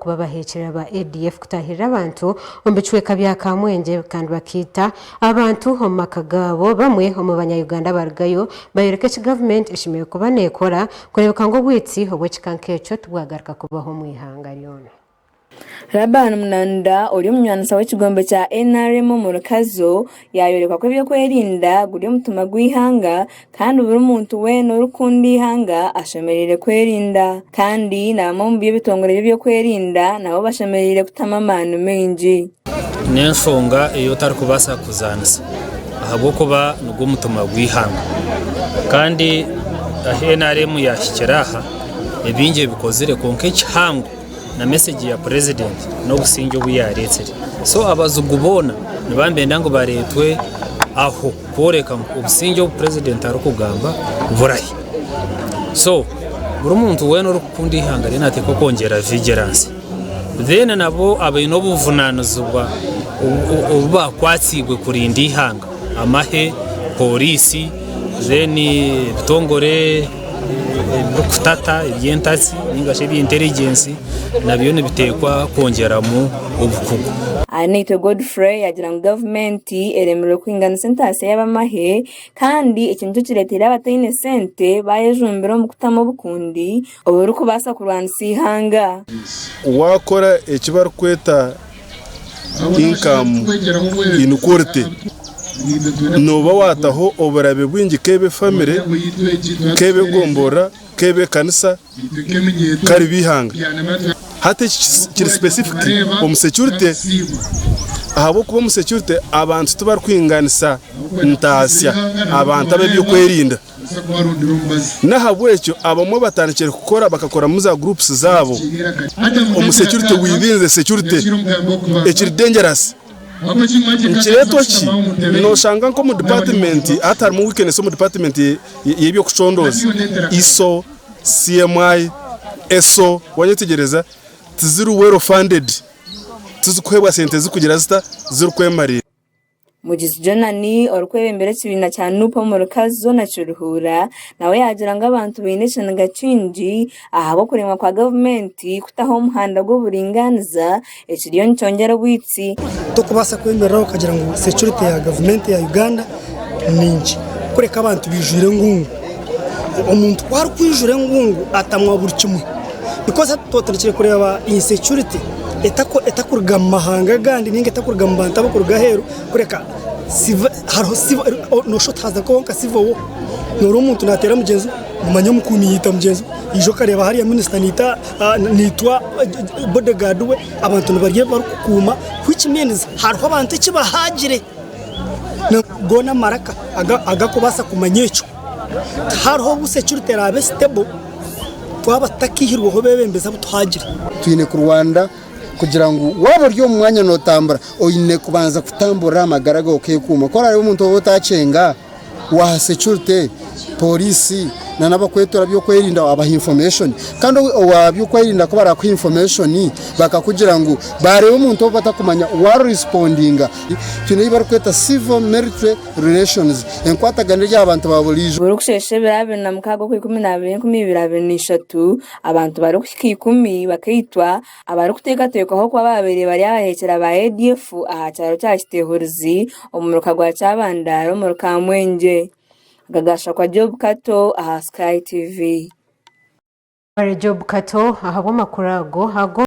kuba Obuhekyera ba ADF kutahirira abantu ombicweka bya Kamwenge kandi bakita abantu omumaka gabo bamwe omu banya-Uganda barugayo bayereka government Eshemereire kuba nekora kurebeka ngo bwitsi obwekika ekyo tubwagaruka kubaho Omwihanga lyona. Rabana Munanda ori omumyanisa w'ekigombe kya NRM mu Rukazo yayorekwa ko ebyokwerinda guri omutuma gw'ihanga kandi buri muntu wena orukunda ihanga ashemereire kwerinda kandi nabamwe mu by'ebitongole by'ebyokwerinda nabo bashemereire kutama amaani maingi. N'enshonga eyo tari kubasa kuzanisa ahabwokuba nigwo omutuma gw'ihanga kandi NRM yahikiraha ebingi bikozire konka ekihango na message ya president no businge obuyaretsere so abazugu bona nibambenda ngo baretwe aho koreka obusinge obu president ari kugamba burahi so buri muntu wena orukunda ihanga rinateko kongera vigilance then nabo abaino obuvunanizibwa obubakwatsibwe kurinda ihanga amahe polisi then bitongore kutata ebyentasi ningashe by'intelligence nabyo nibitekwa kongeramu obukugu. Anito Godfrey yagira ngo government eremere kwingana sentase y'abamahe kandi ikintu kiretera abatayine sente bayejumbira mu kutama obukundi oburi kubasa kurwanisa ihanga. Wakora ekibaru kweta income inequality noba wataho oburabe bwingi kebe family kebe gombora kebe kanisa kari bihanga hate kiri specific security ahabo kuba security abantu tubar kwinganisa ntasya abantu abebyo kwerinda nahabwecyo abamwe batanikere gukora bakakora muza groups zabo security within the security it's dangerous. Nchiretochi no shanga nko mu department atari mu weekend so mu department yebyo kuchondoza iso CMI eso wanyetegereza tizuru well funded tuzukwebwa sente zikugira zita zuru kwemarira. Mugizi Jonani orukwebembere kibina cya Nupa mu Rukazo na Cyuruhura nawe yagira ngo abantu binesha ngacinji ahabo kuremwa kwa government kutaho umuhanda go buringaniza ekiriyo ncyongera bwitsi tukubasa kwemera ukagira ngo security ya government ya Uganda ninji kureka abantu bijure ngungu umuntu kwari kwijure ngungu atamwa buri kimwe because totalikire kureba insecurity etakurga mahanga gandi ninge etakurga mbanta bakurga heru kureka siva haro siva no shot haza konka sivo no rumuntu natera mugenzi mumanye mukumi yita mugenzi ijo kareba hari ya minister nitwa bodyguard we abantu bariye barukuma which means haro abantu kibahagire no gona maraka agakubasa kumanyecho haro bu security rabe stable twaba takihirwa ho bebembeza butuhagire twine ku Rwanda kugira ngo waba ryo mwanya notambara oyine kubanza kutambura amagaraga okekuma ko ari umuntu wotacenga wa security polisi na nabakwetora byo kwerinda abaha information kandi wabyo kwerinda ko bara ku information bakakugira ngo barebe umuntu batakumanya wa respondinga tune barkweta civil military relations enkwatagane y'abantu babulije burukusheshe birabe na mukago ku 12 abantu bari ku 10 bakitwa abari kutekateka aho kwa babere bari Obuhekyera ba ADF aha cyaro cyakitehurizi omuruka gwa cyabandaro mu Kamwenge. Gagasha kwa Job Kato aha Sky TV. Job Kato ahabo makurago hago